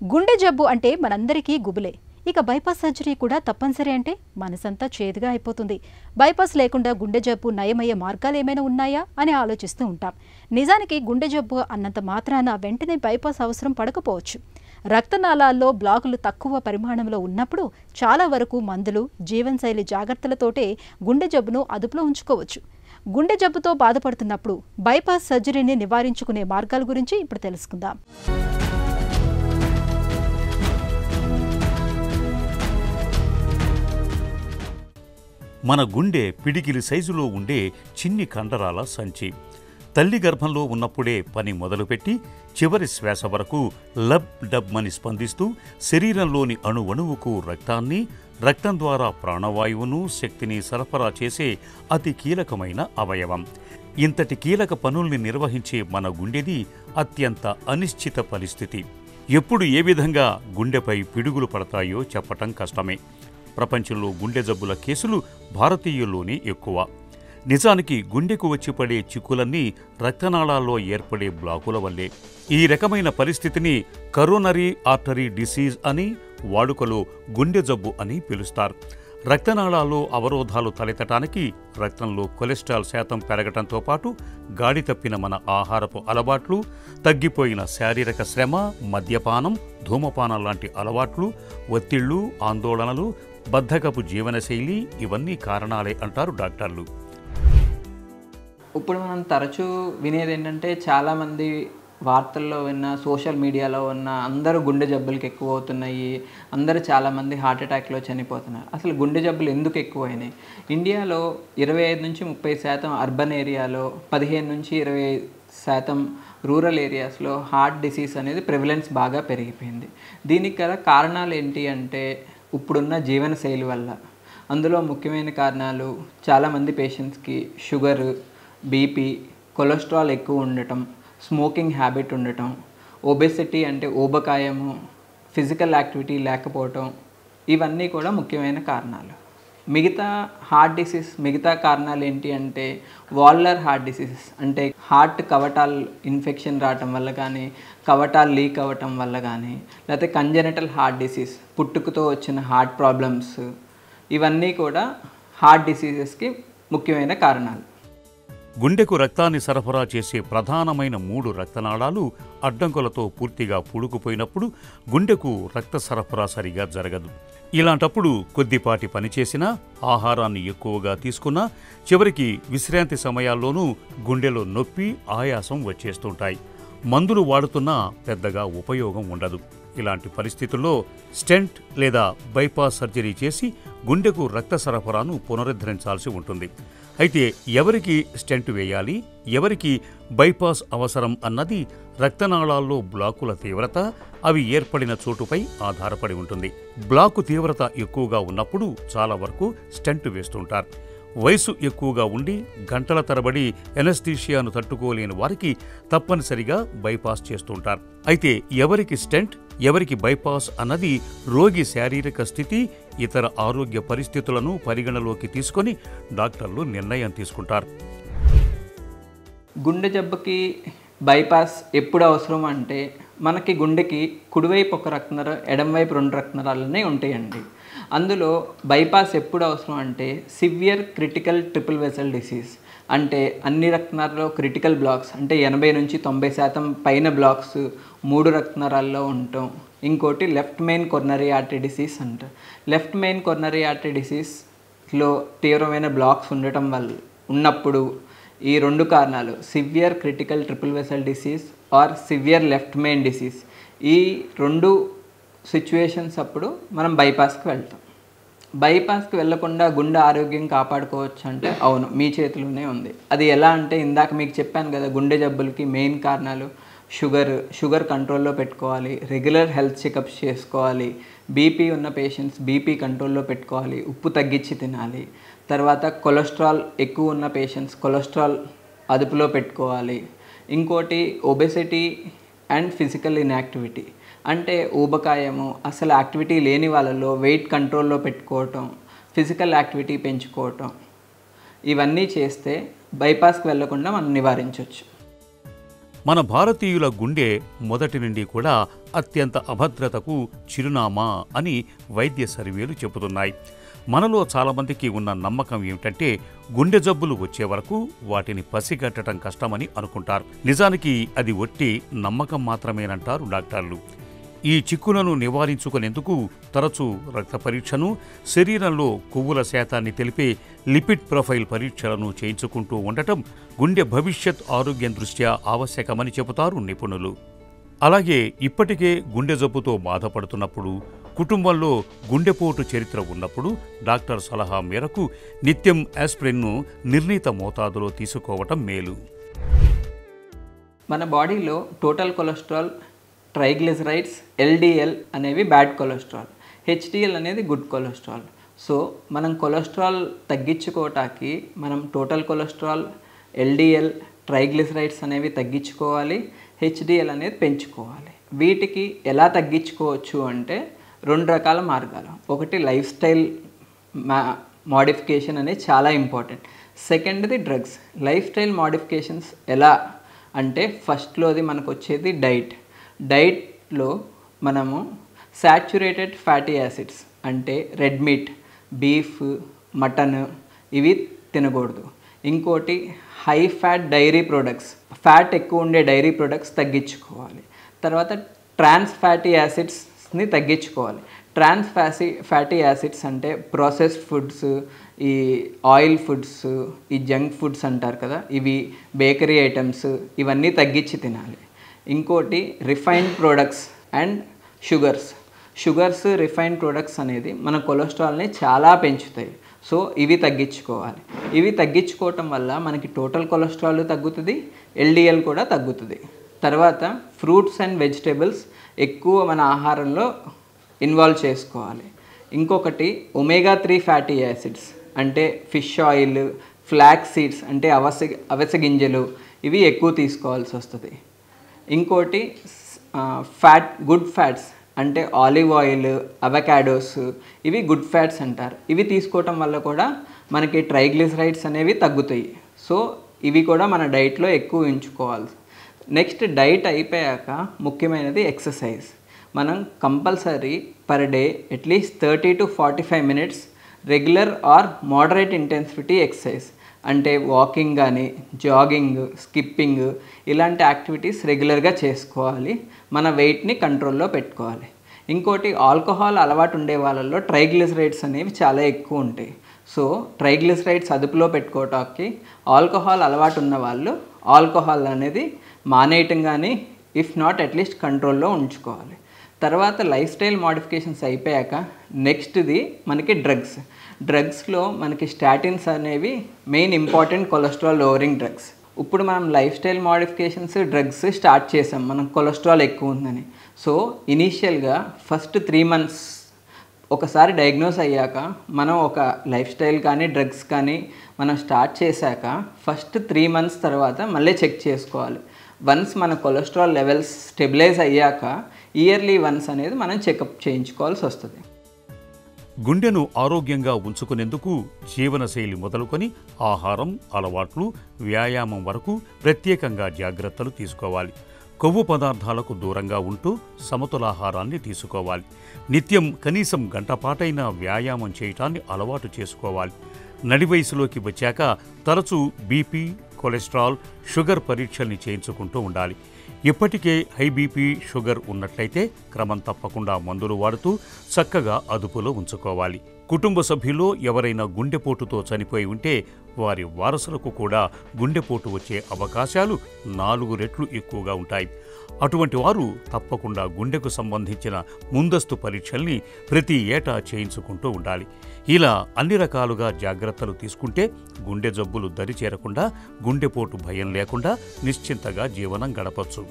గుండె జబ్బు అంటే మనందరికీ గుబులే. ఇక బైపాస్ సర్జరీ కూడా తప్పనిసరి అంటే మనసంతా చేదుగా అయిపోతుంది. బైపాస్ లేకుండా గుండె జబ్బు నయమయ్యే మార్గాలు ఏమైనా ఉన్నాయా అని ఆలోచిస్తూ ఉంటాం. నిజానికి గుండె జబ్బు అన్నంత మాత్రాన వెంటనే బైపాస్ అవసరం పడకపోవచ్చు. రక్తనాళాల్లో బ్లాకులు తక్కువ పరిమాణంలో ఉన్నప్పుడు చాలా వరకు మందులు, జీవనశైలి జాగ్రత్తలతోటే గుండె జబ్బును అదుపులో ఉంచుకోవచ్చు. గుండె జబ్బుతో బాధపడుతున్నప్పుడు బైపాస్ సర్జరీని నివారించుకునే మార్గాల గురించి ఇప్పుడు తెలుసుకుందాం. మన గుండె పిడికిలి సైజులో ఉండే చిన్ని కండరాల సంచి. తల్లి గర్భంలో ఉన్నప్పుడే పని మొదలుపెట్టి చివరి శ్వాస వరకు లబ్ డబ్ అని స్పందిస్తూ శరీరంలోని అణువణువుకు రక్తాన్ని, రక్తం ద్వారా ప్రాణవాయువును, శక్తిని సరఫరా చేసే అతి కీలకమైన అవయవం. ఇంతటి కీలక పనుల్ని నిర్వహించే మన గుండెది అత్యంత అనిశ్చిత పరిస్థితి. ఎప్పుడు ఏ విధంగా గుండెపై పిడుగులు పడతాయో చెప్పటం కష్టమే. ప్రపంచంలో గుండె జబ్బుల కేసులు భారతీయుల్లోనే ఎక్కువ. నిజానికి గుండెకు వచ్చి పడే చిక్కులన్నీ రక్తనాళాల్లో ఏర్పడే బ్లాకుల వల్లే. ఈ రకమైన పరిస్థితిని కరోనరీ ఆర్టరీ డిసీజ్ అని, వాడుకలో గుండె జబ్బు అని పిలుస్తారు. రక్తనాళాల్లో అవరోధాలు తలెత్తటానికి రక్తంలో కొలెస్ట్రాల్ శాతం పెరగటంతో పాటు గాడి తప్పిన మన ఆహారపు అలవాట్లు, తగ్గిపోయిన శారీరక శ్రమ, మద్యపానం, ధూమపానం లాంటి అలవాట్లు, ఒత్తిళ్లు, ఆందోళనలు, బద్ధకపు జీవనశైలి ఇవన్నీ కారణాలే అంటారు డాక్టర్లు. ఇప్పుడు మనం తరచూ వినేది ఏంటంటే, చాలామంది వార్తల్లో విన్న, సోషల్ మీడియాలో ఉన్న అందరూ గుండె జబ్బులకి ఎక్కువ అవుతున్నాయి, అందరూ చాలామంది హార్ట్ అటాక్లో చనిపోతున్నారు. అసలు గుండె జబ్బులు ఎందుకు ఎక్కువైనాయి? ఇండియాలో 25-30% అర్బన్ ఏరియాలో, 15-20% రూరల్ ఏరియాస్లో హార్ట్ డిసీజ్ అనేది ప్రివలెన్స్ బాగా పెరిగిపోయింది. దీనికి గల కారణాలు ఏంటి అంటే, ఇప్పుడున్న జీవనశైలి వల్ల. అందులో ముఖ్యమైన కారణాలు, చాలామంది పేషెంట్స్కి షుగర్, బీపీ, కొలెస్ట్రాల్ ఎక్కువ ఉండటం, స్మోకింగ్ హ్యాబిట్ ఉండటం, ఒబెసిటీ అంటే ఊబకాయము, ఫిజికల్ యాక్టివిటీ లేకపోవటం, ఇవన్నీ కూడా ముఖ్యమైన కారణాలు. మిగతా హార్ట్ డిసీజ్ మిగతా కారణాలు ఏంటి అంటే, వాల్నర్ హార్ట్ డిసీజెస్ అంటే హార్ట్ కవటాలు ఇన్ఫెక్షన్ రావటం వల్ల కానీ, కవటాలు లీక్ అవ్వటం వల్ల కానీ, లేకపోతే కంజెనిటల్ హార్ట్ డిసీజ్ పుట్టుకతో వచ్చిన హార్ట్ ప్రాబ్లమ్స్, ఇవన్నీ కూడా హార్ట్ డిసీజెస్కి ముఖ్యమైన కారణాలు. గుండెకు రక్తాన్ని సరఫరా చేసే ప్రధానమైన 3 రక్తనాళాలు అడ్డంకులతో పూర్తిగా పూడుకుపోయినప్పుడు గుండెకు రక్త సరఫరా సరిగా జరగదు. ఇలాంటప్పుడు కొద్దిపాటి పనిచేసినా, ఆహారాన్ని ఎక్కువగా తీసుకున్నా, చివరికి విశ్రాంతి సమయాల్లోనూ గుండెలో నొప్పి, ఆయాసం వచ్చేస్తుంటాయి. మందులు వాడుతున్నా పెద్దగా ఉపయోగం ఉండదు. ఇలాంటి పరిస్థితుల్లో స్టెంట్ లేదా బైపాస్ సర్జరీ చేసి గుండెకు రక్త సరఫరాను పునరుద్ధరించాల్సి ఉంటుంది. అయితే ఎవరికి స్టెంట్ వేయాలి, ఎవరికి బైపాస్ అవసరం అన్నది రక్తనాళాల్లో బ్లాకుల తీవ్రత, అవి ఏర్పడిన చోటుపై ఆధారపడి ఉంటుంది. బ్లాకు తీవ్రత ఎక్కువగా ఉన్నప్పుడు చాలా వరకు స్టెంట్ వేస్తుంటారు. వయసు ఎక్కువగా ఉండి గంటల తరబడి ఎనస్థీషియాను తట్టుకోలేని వారికి తప్పనిసరిగా బైపాస్ చేస్తుంటారు. అయితే ఎవరికి స్టెంట్, ఎవరికి బైపాస్ అన్నది రోగి శారీరక స్థితి, ఇతర ఆరోగ్య పరిస్థితులను పరిగణలోకి తీసుకొని డాక్టర్లు నిర్ణయం తీసుకుంటారు. గుండె జబ్బుకి బైపాస్ ఎప్పుడు అవసరం అంటే, మనకి గుండెకి కుడివైపు ఒక రక్తనర, ఎడమవైపు 2 రక్తనరాలనే ఉంటాయండి. అందులో బైపాస్ ఎప్పుడు అవసరం అంటే, severe critical triple vessel disease అంటే అన్ని రక్తనరాల్లో క్రిటికల్ బ్లాక్స్ అంటే 80-90% పైన బ్లాక్స్ 3 రక్తనరాల్లో ఉండటం. ఇంకోటి left main coronary artery disease అంటారు. లెఫ్ట్ మెయిన్ కొర్నరీ ఆర్టరీ డిసీజ్లో తీవ్రమైన బ్లాక్స్ ఉండటం వల్ల ఉన్నప్పుడు ఈ 2 కారణాలు, severe critical triple vessel disease are severe left main disease, ఈ 2 సిచ్యువేషన్స్ అప్పుడు మనం బైపాస్కి వెళ్తాం. బైపాస్కి వెళ్లకుండా గుండె ఆరోగ్యం కాపాడుకోవచ్చు అంటే, అవును, మీ చేతిలోనే ఉంది. అది ఎలా అంటే, ఇందాక మీకు చెప్పాను కదా, గుండె జబ్బులకి మెయిన్ కారణాలు షుగర్ కంట్రోల్లో పెట్టుకోవాలి, రెగ్యులర్ హెల్త్ చెకప్స్ చేసుకోవాలి, బీపీ ఉన్న పేషెంట్స్ బీపీ కంట్రోల్లో పెట్టుకోవాలి, ఉప్పు తగ్గించి తినాలి, తర్వాత కొలెస్ట్రాల్ ఎక్కువ ఉన్న పేషెంట్స్ కొలెస్ట్రాల్ అదుపులో పెట్టుకోవాలి. ఇంకోటి ఒబెసిటీ అండ్ ఫిజికల్ ఇన్యాక్టివిటీ అంటే ఊబకాయము, అసలు యాక్టివిటీ లేని వాళ్ళలో వెయిట్ కంట్రోల్లో పెట్టుకోవటం, ఫిజికల్ యాక్టివిటీ పెంచుకోవటం, ఇవన్నీ చేస్తే బైపాస్కి వెళ్లకుండా మనం నివారించవచ్చు. మన భారతీయుల గుండె మొదటి నుండి కూడా అత్యంత అభద్రతకు చిరునామా అని వైద్య సర్వేలు చెబుతున్నాయి. మనలో చాలామందికి ఉన్న నమ్మకం ఏమిటంటే గుండె జబ్బులు వచ్చే వరకు వాటిని పసిగట్టడం కష్టమని అనుకుంటారు. నిజానికి అది ఒట్టి నమ్మకం మాత్రమేనంటారు డాక్టర్లు. ఈ చిక్కులను నివారించుకునేందుకు తరచూ రక్త పరీక్షను, శరీరంలో కొవ్వుల శాతాన్ని తెలిపే లిపిడ్ ప్రొఫైల్ పరీక్షలను చేయించుకుంటూ ఉండటం గుండె భవిష్యత్ ఆరోగ్యం దృష్ట్యా ఆవశ్యకమని చెబుతారు నిపుణులు. అలాగే ఇప్పటికే గుండె జబ్బుతో బాధపడుతున్నప్పుడు, కుటుంబంలో గుండెపోటు చరిత్ర ఉన్నప్పుడు డాక్టర్ సలహా మేరకు నిత్యం ఆస్పిరిన్ను నిర్ణీత మోతాదులో తీసుకోవటం మేలు. మన బాడీలో టోటల్ కొలెస్ట్రాల్, ట్రైగ్లిజరైడ్స్, ఎల్డిఎల్ అనేవి బ్యాడ్ కొలెస్ట్రాల్, హెచ్డిఎల్ అనేది గుడ్ కొలెస్ట్రాల్. సో మనం కొలెస్ట్రాల్ తగ్గించుకోవటానికి మనం టోటల్ కొలెస్ట్రాల్, ఎల్డిఎల్, ట్రైగ్లిజరైడ్స్ అనేవి తగ్గించుకోవాలి, హెచ్డిఎల్ అనేది పెంచుకోవాలి. వీటికి ఎలా తగ్గించుకోవచ్చు అంటే 2 రకాల మార్గాలు. ఒకటి లైఫ్ స్టైల్ మోడిఫికేషన్ అనేది చాలా ఇంపార్టెంట్. సెకండ్ది డ్రగ్స్. లైఫ్ స్టైల్ మోడిఫికేషన్స్ ఎలా అంటే ఫస్ట్లోది మనకు వచ్చేది డైట్లో మనము సాచ్యురేటెడ్ ఫ్యాటీ యాసిడ్స్ అంటే రెడ్ మీట్, బీఫ్, మటన్ ఇవి తినకూడదు. ఇంకోటి high fat dairy products, fat ఎక్కువ ఉండే డైరీ ప్రొడక్ట్స్ తగ్గించుకోవాలి. తర్వాత ట్రాన్స్ ఫ్యాటీ యాసిడ్స్ని తగ్గించుకోవాలి. ట్రాన్స్ ఫ్యాటీ యాసిడ్స్ అంటే ప్రాసెస్డ్ ఫుడ్స్, ఈ ఆయిల్ ఫుడ్స్, ఈ జంక్ ఫుడ్స్ అంటారు కదా, ఇవి బేకరీ ఐటమ్స్ ఇవన్నీ తగ్గించి తినాలి. ఇంకోటి refined products and sugars refined products అనేది మన కొలెస్ట్రాల్ని చాలా పెంచుతాయి. సో ఇవి తగ్గించుకోవాలి. ఇవి తగ్గించుకోవటం వల్ల మనకి టోటల్ కొలెస్ట్రాల్ తగ్గుతుంది, ఎల్డిఎల్ కూడా తగ్గుతుంది. తర్వాత ఫ్రూట్స్ అండ్ వెజిటేబుల్స్ ఎక్కువ మన ఆహారంలో ఇన్వాల్వ్ చేసుకోవాలి. ఇంకొకటి ఒమేగా 3 ఫ్యాటీ యాసిడ్స్ అంటే ఫిష్ ఆయిల్, ఫ్లాక్స్ సీడ్స్ అంటే అవిసె గింజలు ఇవి ఎక్కువ తీసుకోవాల్సి వస్తుంది. ఇంకోటి గుడ్ ఫ్యాట్స్ అంటే ఆలివ్ ఆయిల్, అవకాడోస్ ఇవి గుడ్ ఫ్యాట్స్ అంటారు. ఇవి తీసుకోవటం వల్ల కూడా మనకి ట్రైగ్లిజరైడ్స్ అనేవి తగ్గుతాయి. సో ఇవి కూడా మన డైట్లో ఎక్కువ ఉంచుకోవాలి. నెక్స్ట్ డైట్ అయిపోయాక ముఖ్యమైనది ఎక్సర్సైజ్. మనం compulsory per day at least 30 to 45 minutes regular are moderate intensity exercise అంటే వాకింగ్ కానీ, జాగింగ్, స్కిప్పింగ్ ఇలాంటి యాక్టివిటీస్ రెగ్యులర్గా చేసుకోవాలి. మన వెయిట్ని కంట్రోల్లో పెట్టుకోవాలి. ఇంకోటి ఆల్కహాల్ అలవాటు ఉండే వాళ్ళల్లో ట్రైగ్లిజరైడ్స్ అనేవి చాలా ఎక్కువ ఉంటాయి. సో ట్రైగ్లిజరైడ్స్ అదుపులో పెట్టుకోవటానికి ఆల్కహాల్ అలవాటు ఉన్న వాళ్ళు ఆల్కహాల్ అనేది మానేయటం కానీ, ఇఫ్ నాట్ అట్లీస్ట్ కంట్రోల్లో ఉంచుకోవాలి. తర్వాత లైఫ్ స్టైల్ మోడిఫికేషన్స్ అయిపోయాక నెక్స్ట్ది మనకి డ్రగ్స్లో మనకి స్టాటిన్స్ అనేవి main important cholesterol lowering drugs. ఇప్పుడు మనం life style modifications drugs start చేసాం మనం కొలెస్ట్రాల్ ఎక్కువ ఉందని. సో ఇనీషియల్గా ఫస్ట్ 3 months ఒకసారి డయాగ్నోస్ అయ్యాక మనం ఒక లైఫ్ స్టైల్ కానీ డ్రగ్స్ కానీ మనం స్టార్ట్ చేశాక ఫస్ట్ 3 months తర్వాత మళ్ళీ చెక్ చేసుకోవాలి. వన్స్ మన కొలెస్ట్రాల్ లెవెల్స్ స్టెబిలైజ్ అయ్యాక ఇయర్లీ వన్స్ అనేది మనం చెకప్ చేయించుకోవాల్సి వస్తుంది. గుండెను ఆరోగ్యంగా ఉంచుకునేందుకు జీవనశైలి మొదలుకొని ఆహారం, అలవాట్లు, వ్యాయామం వరకు ప్రత్యేకంగా జాగ్రత్తలు తీసుకోవాలి. కొవ్వు పదార్థాలకు దూరంగా ఉంటూ సమతులాహారాన్ని తీసుకోవాలి. నిత్యం కనీసం గంటపాటైనా వ్యాయామం చేయటాన్ని అలవాటు చేసుకోవాలి. నడి వయసులోకి వచ్చాక తరచూ బీపీ, కొలెస్ట్రాల్, షుగర్ పరీక్షల్ని చేయించుకుంటూ ఉండాలి. ఇప్పటికే హై బీపీ, షుగర్ ఉన్నట్లయితే క్రమం తప్పకుండా మందులు వాడుతూ చక్కగా అదుపులో ఉంచుకోవాలి. కుటుంబ సభ్యుల్లో ఎవరైనా గుండెపోటుతో చనిపోయి ఉంటే వారి వారసులకు కూడా గుండెపోటు వచ్చే అవకాశాలు 4 రెట్లు ఎక్కువగా ఉంటాయి. అటువంటి వారు తప్పకుండా గుండెకు సంబంధించిన ముందస్తు పరీక్షల్ని ప్రతి ఏటా చేయించుకుంటూ ఉండాలి. ఇలా అన్ని రకాలుగా జాగ్రత్తలు తీసుకుంటే గుండె జబ్బులు దరిచేరకుండా, గుండెపోటు భయం లేకుండా నిశ్చింతగా జీవనం గడపచ్చు.